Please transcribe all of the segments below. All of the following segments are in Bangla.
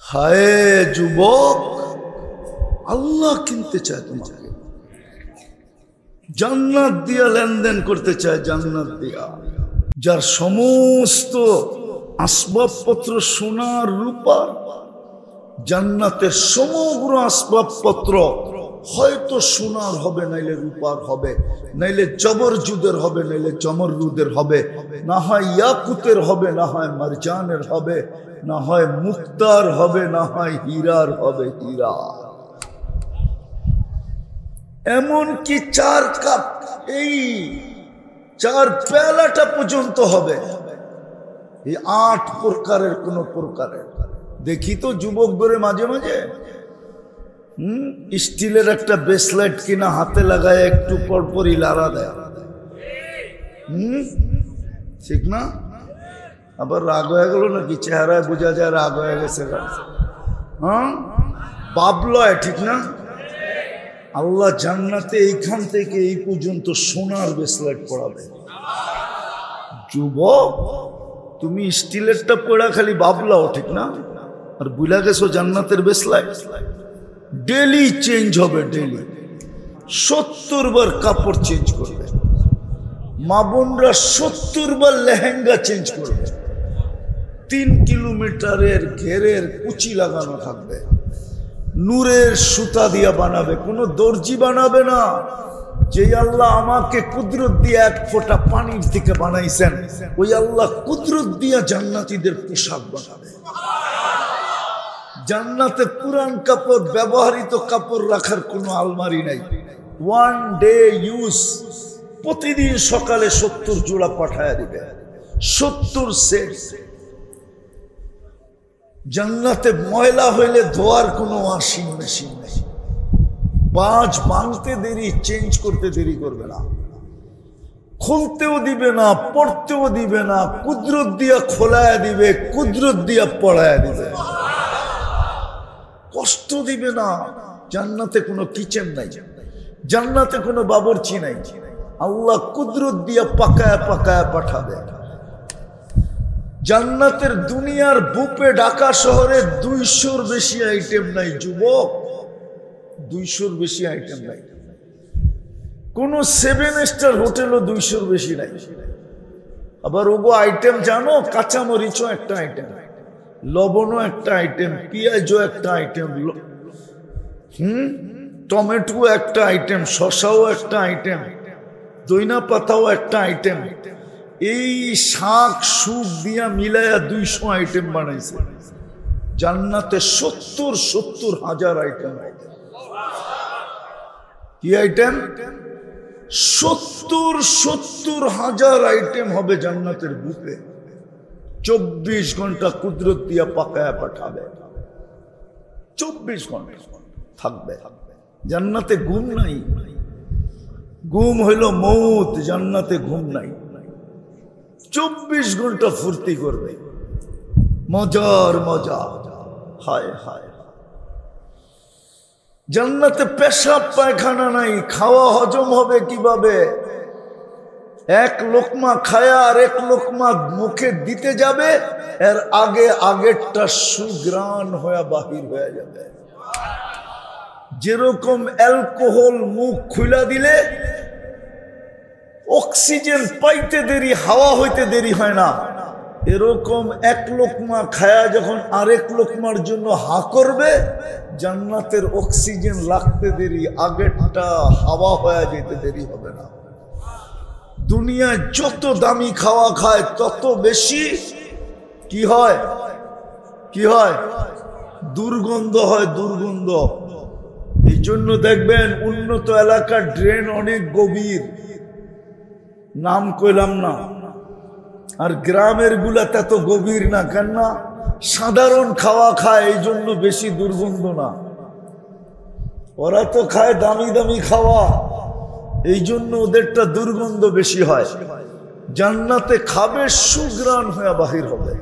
হায় যুবক, আল্লাহ কিনতে চায় তোমাকে, জান্নাত দিয়া লেনদেন করতে চায়, জান্নাত দিয়া। যার সমস্ত আসবাবপত্র সোনার রূপার, জান্নাতের সমগ্র আসবাবপত্র হয়তো সোনার হবে, নাইলে রূপার হবে, নাইলে জবরজুদের হবে, নাইলে জমররুদের হবে, না হয় ইয়াকুতের হবে, না হয় মারজানের হবে, না হয় মুক্তার হবে, না হয় হীরার হবে, হীরা। এমন কি 4 কাপ, এই 4 পেয়ালাটা পর্যন্ত হবে, এই 8 প্রকারের কোন প্রকারের। দেখি তো যুবক করে মাঝে মাঝে স্টিলের একটা ব্রেসলেট কিনা হাতে লাগায় একটু পরপরই লাড়া দেয়, ঠিক না? আবার রাগ হয়ে গেল নাকি? চেহারায় বোঝা যায় রাগ হয়ে গেছে। হ্যাঁ, বাবলয়, ঠিক না? আল্লাহ জান্নাতে এইখান থেকে এই পর্যন্ত সোনার ব্রেসলেট পড়াবে। যুবক, তুমি স্টিলেরটা পড়া খালি বাবলাও, ঠিক না? আর বুঝা গেছো জান্নাতের ব্রেসলেট ডেলি চেঞ্জ হবে, ডেলি 70 বার কাপড় চেঞ্জ করবে। মা বোনরা 70 বার লেহেঙ্গা চেঞ্জ করবে। 3 কিলোমিটারের ঘেরের কুচি লাগানো থাকবে, নূরের সুতা দিয়া বানাবে, কোনো দর্জি বানাবে না। যে আল্লাহ আমাকে কুদরত দিয়ে 1 ফোঁটা পানির থেকে বানাইছেন, ওই আল্লাহ কুদরত দিয়া জান্নাতীদের পোশাক বানাবে। জান্নাতে পুরান কাপড়, ব্যবহৃত কাপড় রাখার কোনো আলমারি নাই। 1 ডে ইউজ, প্রতিদিন সকালে 70 জোড়া পাঠায় দিবে, 70 সেট। জান্নাতে ময়লা হইলে ধোয়ার কোনো ওয়াশিং মেশিন নেই। বাজ ভাঙতে দেরি, চেঞ্জ করতে দেরি করবে না, খুলতেও দিবে না, পড়তেও দিবে না, কুদরত দিয়া খোলায় দিবে, কুদরত দিয়া পড়ায় দিবে, কষ্ট দিবে না। জান্নাতে কোনো কিচেন নাই, জান্নাতে কোনো বাবুর্চি নাই, আল্লাহ কুদরত দিয়া পাকায় পাকায় পাঠাবে। জান্নাতের দুনিয়ার বুপে ঢাকা শহরে 200-র বেশি আইটেম নাই যুবক, 200-র বেশি আইটেম নাই। কোন 7 স্টার হোটেলও 200-র বেশি নাই। আবার ওগো আইটেম জানো, কাঁচামরিচও একটা আইটেম, লবণও একটা আইটেম, পেঁয়াজও একটা আইটেম, টমেটো একটা আইটেম, শসাও একটা আইটেম, দইনা পাতাও একটা আইটেম। এই শাক সুখ দিয়া মিলাইয়া 200 আইটেম বানাইছে। জান্নাতে 70 হাজার আইটেম। কি আইটেম? 70 হাজার আইটেম হবে জান্নাতের বুফে। 24 ঘন্টা কুদরত দিয়া পাকায়া পাঠাবে, 24 ঘন্টা থাকবে। জান্নাতে ঘুম নাই, ঘুম হইল মৌত, জান্নাতে ঘুম নাই। 24 ঘন্টা ফুর্তি করবে, মজার মজা। হায় হায়, জান্নাতে পেশাব পায়খানা নাই, খাওয়া হজম হবে কিভাবে? 1 লোকমা খায়া আর 1 লোকমা মুখে দিতে যাবে, এর আগে আগেরটা সুগ্রাণ হয়ে বাহির হয়ে যাবে। যেরকম অ্যালকোহল মুখ খুলা দিলে অক্সিজেন পাইতে দেরি, হাওয়া হইতে দেরি হয় না, এরকম 1 লোকমা খায়া যখন আরেক লোকমার জন্য হা করবে, জান্নাতের অক্সিজেন লাগতে দেরি, আগেরটা হাওয়া হয়ে যেতে দেরি হবে না। দুনিয়ায় যত দামি খাওয়া খায় তত বেশি কি হয়? কি হয়? দুর্গন্ধ হয়, দুর্গন্ধ। এই জন্য দেখবেন উন্নত এলাকার ড্রেন অনেক গভীর, নাম কইলাম না, আর গ্রামের গুলাতে এত গভীর না। কেন না? সাধারণ খাওয়া খায়, এই জন্য বেশি দুর্গন্ধ না। ওরা তো খায় দামি দামি খাওয়া, এই জন্য ওদেরটা দুর্গন্ধ বেশি হয়। জান্নাতে খাবে, সুগ্রাণ হয়ে বাহির হবে।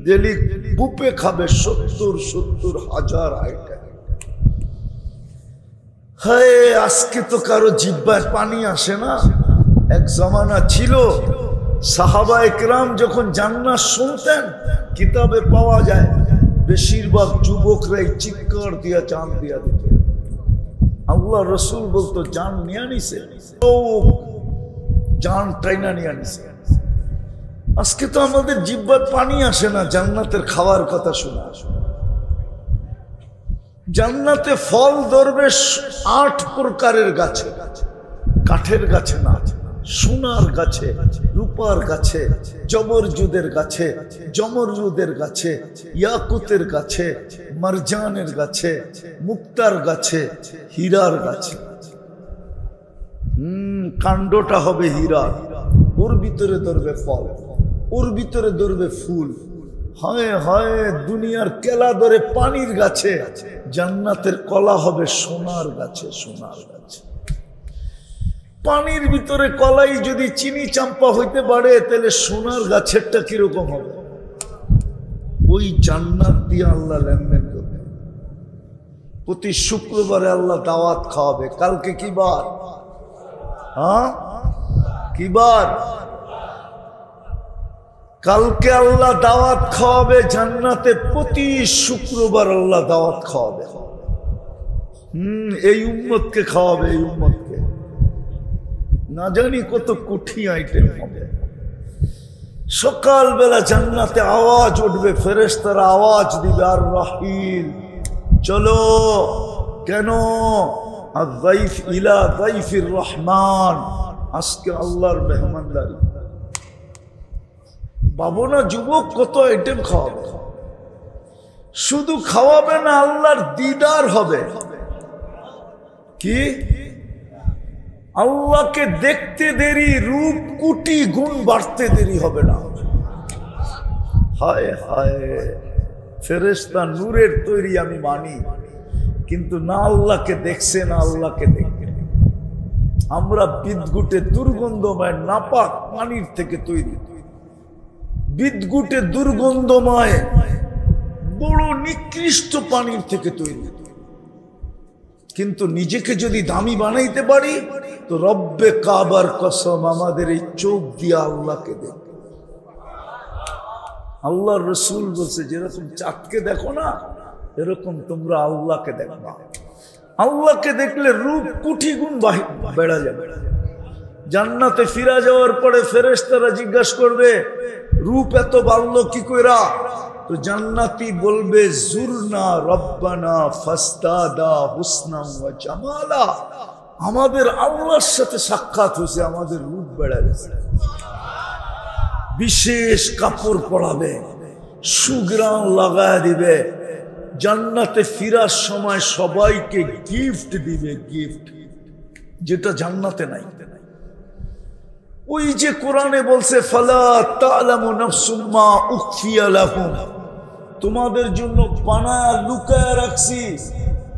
ডেলি বুপে খাবে 70 হাজার আইটেম। হায়, আজকে তো কারো জিহ্বায় পানি আসে না। এক জমানা ছিল সাহাবা একরাম যখন জান্নাত শুনতেন, কিতাবে পাওয়া যায় বেশিরভাগ যুবকরাই চিৎকার দিয়া জান দিয়া দিত। আল্লাহ রসুল বলতো জান নিয়ে নিছে, জান টাইনা নিয়ে নিছে। আজকে তো আমাদের জিহ্বার পানি আসে না জান্নাতের খাওয়ার কথা শোনা। জান্নাতে ফল ধরবে 8 প্রকারের গাছে, কাঠের গাছে না, সোনার গাছে, রূপার গাছে, জবরজুদের গাছে, জমরজুদের গাছে, ইয়াকুতের গাছে, মারজানের গাছে, মুক্তার গাছে, হীরার গাছে। কাণ্ডটা হবে হীরা, ওর ভিতরে ধরবে ফল, ওর ভিতরে ধরবে ফুল। হয় হয় দুনিয়ার কেলা ধরে পানির গাছে, জান্নাতের কলা হবে সোনার গাছে, সোনার গাছে। পানির ভিতরে কলাই যদি চিনি চাম্পা হইতে পারে, তাহলে সোনার গাছেরটা কিরকম হবে? ওই জান্নাত দিয়ে আল্লাহ লেনদেন করবে। প্রতি শুক্রবারে আল্লাহ দাওয়াত খাওয়াবে। কালকে কি বার? হ্যাঁ, কি বার? কালকে আল্লাহ দাওয়াত খাওয়াবে জান্নাতে। প্রতি শুক্রবার আল্লাহ দাওয়াত খাওয়াবে। এই উম্মতকে খাওয়াবে, এই উম্মতকে। না জানি কত কোটি আইটেম হবে। সকালবেলা জান্নাতে আওয়াজ উঠবে, ফেরেশতারা আওয়াজ দিবে, আর রাহিল চলো। কেন? আযাইফ ইলা যাইফির রহমান, আজকে আল্লাহর মেহমানদারি। বাবু না যুবক, কত আইটেম খাওয়াবে। শুধু খাওয়াবে না, আল্লাহর দিদার হবে। কি? আল্লাহকে দেখতে দেরি, রূপ কোটি গুণ বাড়তে দেরি হবে না। হায় হায়, ফেরেশতা নূরের তৈরি আমি মানি, কিন্তু না আল্লাহকে দেখছে, না আল্লাহকে দেখবে। আমরা বিদগুটে দুর্গন্ধময় নাপাক পানির থেকে তৈরি, বিদগুটে দুর্গন্ধময় বড় নিকৃষ্ট পানির থেকে তৈরি। কিন্তু নিজেকে যদি দামি বানাইতে পারি, তো রব্বে কাবার কসম আমাদের এই চোখ দিয়ে আল্লাহকে দেখবে। আল্লাহর রসুল বলছে, যেরকম চাঁদকে দেখো না, এরকম তোমরা আল্লাহকে দেখবা। আল্লাহকে দেখলে রূপ কোটি গুণ বেড়া যাবে। জান্নাতে ফিরা যাওয়ার পরে ফেরেশতারা জিজ্ঞাসা করবে, রূপ এত বাড়লো কি কইরা? তো জান্নাতি বলবে, জুরনা রব্বানা ফাস্তাদা হুসনা ওয়া জামালা। আমাদের আল্লাহর সাথে সাক্ষাৎ হয়েছে, আমাদের রূপ বেড়ে গেছে। বিশেষ কাপড় পরাবে, সুগ্রাম লাগায় দিবে। জান্নাতে ফিরার সময় সবাইকে গিফট দিবে, গিফট, যেটা জান্নাতে নাই। ওই যে কোরআনে বলছে, ফালা তা'লামু নাফসুম মা উখফিয়া লাহুম, তোমাদের জন্য বানায়া লুকায়া রাখছি।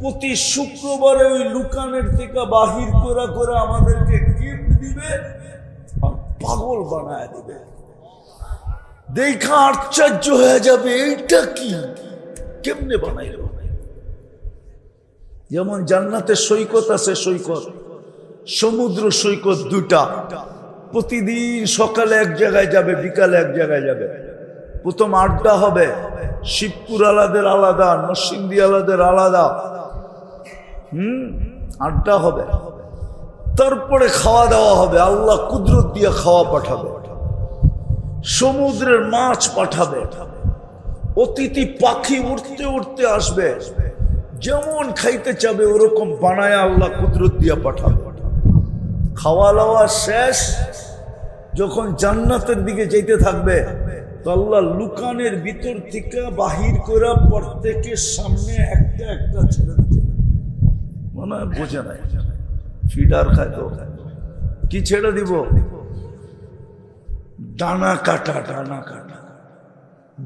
প্রতি শুক্রবারে ওই লুকানের থেকে বাহির করে করে আমাদেরকে গিফট দিবে আর পাগল বানায় দিবে। দেখা আশ্চর্য হয়ে যাবে, এইটা কি, কেমনে বানাইল? যেমন জান্নাতে সৈকত আছে, সৈকত, সমুদ্র সৈকত দুটা। প্রতিদিন সকালে এক জায়গায় যাবে, বিকালে এক জায়গায় যাবে। প্রথম আড্ডা হবে, শিবপুর আলাদের আলাদা, নরসিংদী আলাদের আলাদা। আড্ডা হবে, তারপরে খাওয়া দাওয়া হবে। আল্লাহ কুদরত দিয়ে খাওয়া পাঠাবে, সমুদ্রের মাছ পাঠাবে, অতিথি পাখি উঠতে উঠতে আসবে। যেমন খাইতে চাবে ওরকম বানায় আল্লাহ কুদরত দিয়ে পাঠাবে। খাওয়া দাওয়া শেষ, যখন জান্নাতের দিকে যেতে থাকবে, তো আল্লাহ লুকানের ভিতর থেকে বাহির করে প্রত্যেকের সামনে একটা একটা ছেড়ে দিচ্ছে। মনে হয় বোঝে নাই, ফিডার খায় তো কি ছেড়ে দিব? ডানা কাটা, ডানা কাটা।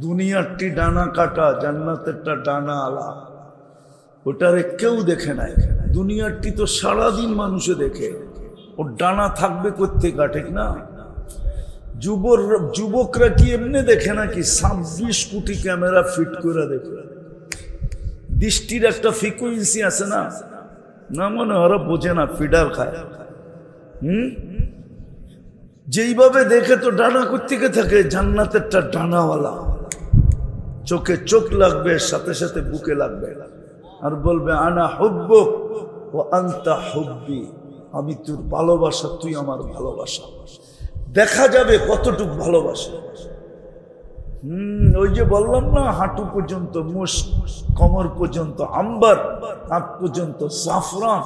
দুনিয়ারটি ডানা কাটা, জান্নাতেরটা ডানা আলা। ওটারে কেউ দেখে নাই। দুনিয়ারটি তো সারাদিন মানুষে দেখে, ওর ডানা থাকবে কোত্থেকে, ঠিক না? যুবকরা কি এমনি দেখে নাকি? 26 কোটি ক্যামেরা ফিট করে দেখে। দৃষ্টির একটা ফ্রিকুয়েন্সি আছে না, না মনে ওরা বোঝে না, ফিডার খায়। যেইভাবে দেখে তো ডানা কোত্থেকে থাকে, জান্নাতেরটা ডানাওয়ালা। চোখে চোখ লাগবে, সাথে সাথে বুকে লাগবে, আর বলবে আনা হুব্বুক ওয়া আনতা হুব্বি, আমি তোর ভালোবাসা, তুই আমার ভালোবাসা। দেখা যাবে কতটুকু ভালোবাসা। ওই যে বললাম না, হাঁটু পর্যন্ত মুস্ক, কমর পর্যন্ত আম্বার, হাত পর্যন্ত জাফরান,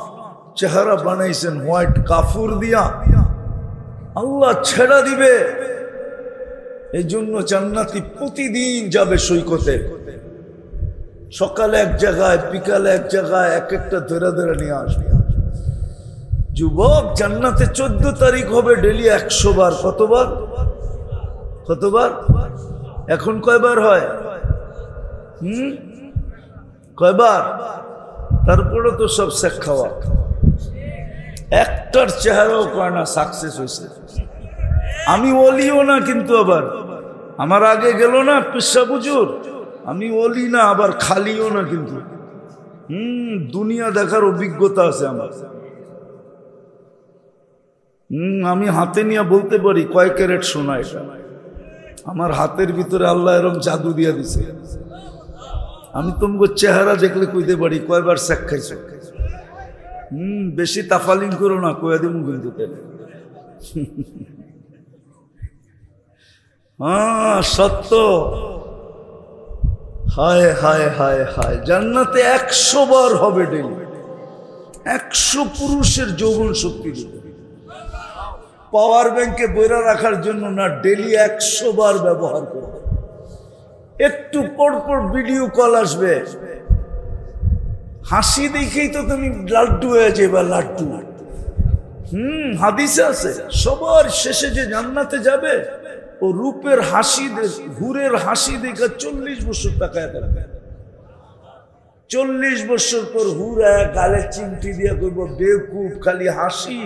চেহারা বানাইছেন হোয়াইট কাফুর দিয়া, আল্লাহ ছেড়া দিবে। এই জন্য জান্নাতি প্রতিদিন যাবে সৈকতে, সকালে এক জায়গায়, বিকালে এক জায়গায়, এক একটা ধরে ধরে নিয়ে আসবে। যুবক, জান্নাতে 14 তারিখ হবে ডেলি 100 বার। কতবার? কতবার? এখন কয়বার হয়? কয়বার? তারপরে তো সব শেখ খাওয়া, একটার চেহারাও কয় না সাকসেস হয়েছে। আমি ওলিও না, কিন্তু আবার আমার আগে গেল না পিসা বুজুর, আমি ওলি না, আবার খালিও না, কিন্তু দুনিয়া দেখার অভিজ্ঞতা আছে আমার। আমি হাতে নিয়ে বলতে পারি কয় ক্যারেট সোনা এটা। আমার হাতের ভিতরে আল্লাহ এরকম জাদু দিয়ে দিছে। আমি তোমাকে চেহারা দেখলে কইতে পারি কয়বার শেখ খাইছো। বেশি তাফালিং করো না, কয়ে দেবো কিন্তু। হ্যাঁ, সত্য। হায় হায় হায় হায়, জান্নাতে 100 বার হবে ডেলি। 100 পুরুষের যৌবন শক্তি দিবে। পাওয়ার ব্যাংকে বইরা রাখার জন্য না, ডেলি 100 বার ব্যবহার করবে। একটু পর পর ভিডিও কল আসবে, হাসি দেখেই তো তুমি লাড্ডু হয়ে যাবে। লাড্ডু, হাদিসে আছে সবার শেষে যে জান্নাতে যাবে, ও রূপের হাসি, হুরের হাসি দেখে 40 বছর তাকায় থাকবে। 40 বছর পর হুরা গালে চিমটি দিয়ে কইব, বেকুব, খালি হাসি,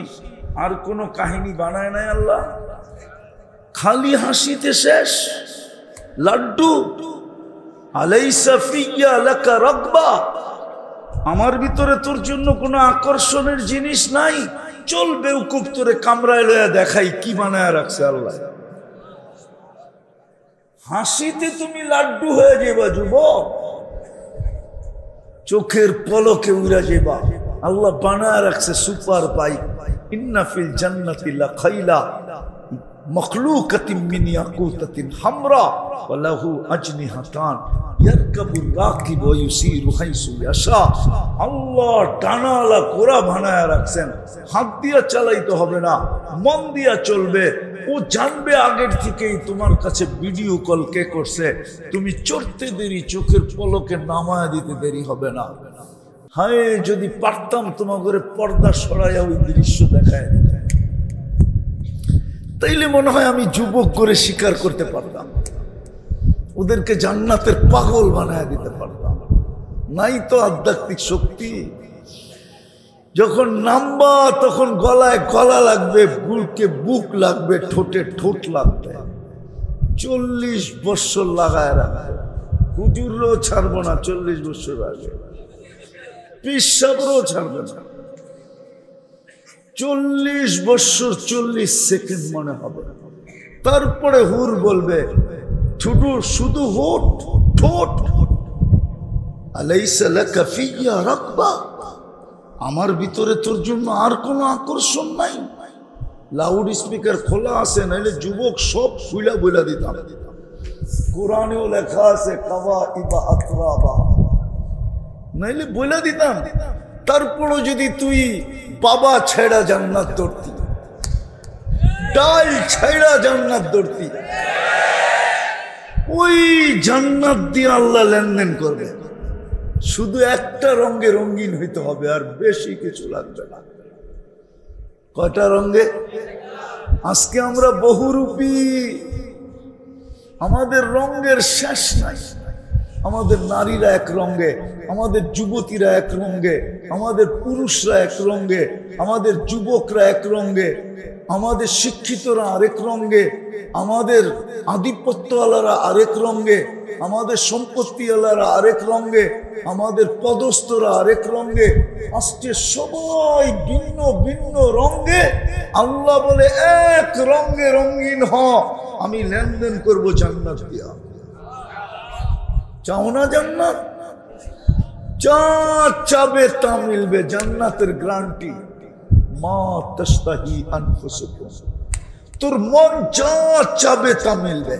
আর কোনো কাহিনী বানায় নাই আল্লাহ, খালি হাসিতে শেষ। লাড্ডু, আলাইসা ফিয়া লাকা রাগবা, আমার ভিতরে তোর জন্য কোনো আকর্ষণের জিনিস নাই, চল বেকুব, তোরে কামরায় লয়া দেখাই কি বানায় রাখছে আল্লাহ। হাসিতে তুমি লাড্ডু হয়ে যাবা যুবক, চোখের পলকে উড়া যাবা। আল্লাহ বানায় রাখছে সুপার বাইক। ইন্না ফিল জান্নাতি লাখাইলা মখলুকাতিন মিন ইয়াকুতাতিন হামরা ওয়া লাহু আজনিহাতান ইয়ারকাবুর রাকিব ওয়া ইউসিরু হাইসু ইয়াশা। আল্লাহ ডানাওয়ালা ঘোড়া বানায় রাখছেন, হাত দিয়া চালাইতে হবে না, মন দিয়া চলবে। ও জানবে আগের থেকেই তোমার কাছে ভিডিও কল কে করছে, তুমি চড়তে দেরি, চোখের পলকে নামায়া দিতে দেরি হবে না। হায়, যদি পারতাম তোমাদের পর্দা সরাইয়া ওই দৃশ্য দেখায় দিতে, তাইলে মনে হয় আমি যুবক করে স্বীকার করতে পারতাম, ওদেরকে জান্নাতের পাগল বানায় দিতে পারতাম। নাই তো আধ্যাত্মিক শক্তি। যখন নামবা তখন গলায় গলা লাগবে, বুকে বুক লাগবে, ঠোঁটে ঠোঁট লাগবে। 40 বছর লাগায় রাখবে। হুজুরও ছাড়বো না 40 বছর আগে, পিসাবও ছাড়বে না। 40 বছর 40 সেকেন্ড মনে হবে। তারপরে হুর বলবে, শুধু শুধু হোট ঠোঁট, আলাইসা লাকা ফিয়া রাগবা, আমার ভিতরে তোর জন্য আর কোনো আকর্ষণ নাই। লাউড স্পিকার খোলা আছে, নাইলে যুবক সব খুইলা বইলা দিতাম। কোরআনেও লেখা আছে কাবা ইবা আতরাবা, নাইলে বইলা দিতাম। তারপরও যদি তুই বাবা ছেড়া জান্নাত ধরতি, ডাল ছেড়া জান্নাত ধরতি, ওই জান্নাত দিয়ে আল্লাহ লেনদেন করবে। শুধু একটা রঙে রঙিন হইতে হবে, আর বেশি কিছু লাগবে না। কয়টা রঙে? আজকে আমরা বহুরূপী, আমাদের রঙের শেষ নাই। আমাদের নারীরা এক রঙে, আমাদের যুবতীরা এক রঙে, আমাদের পুরুষরা এক রঙে, আমাদের যুবকরা এক রঙে, আমাদের শিক্ষিতরা আরেক রঙে, আমাদের আধিপত্যওয়ালারা আরেক রঙে, আমাদের সম্পত্তিওয়ালারা আরেক রঙে, আমাদের পদস্থরা আরেক রঙে। আজকে সবাই ভিন্ন ভিন্ন রঙে। আল্লাহ বলে এক রঙে রঙিন হ, আমি লেনদেন করব জান্নাত দিয়া। চাও না জান্নাত? যা চাবে তা মিলবে, জান্নাতের গ্যারান্টি। মা তাশতাহি আনফুসুকুম, তোর মন যা চাবে তা মিলবে।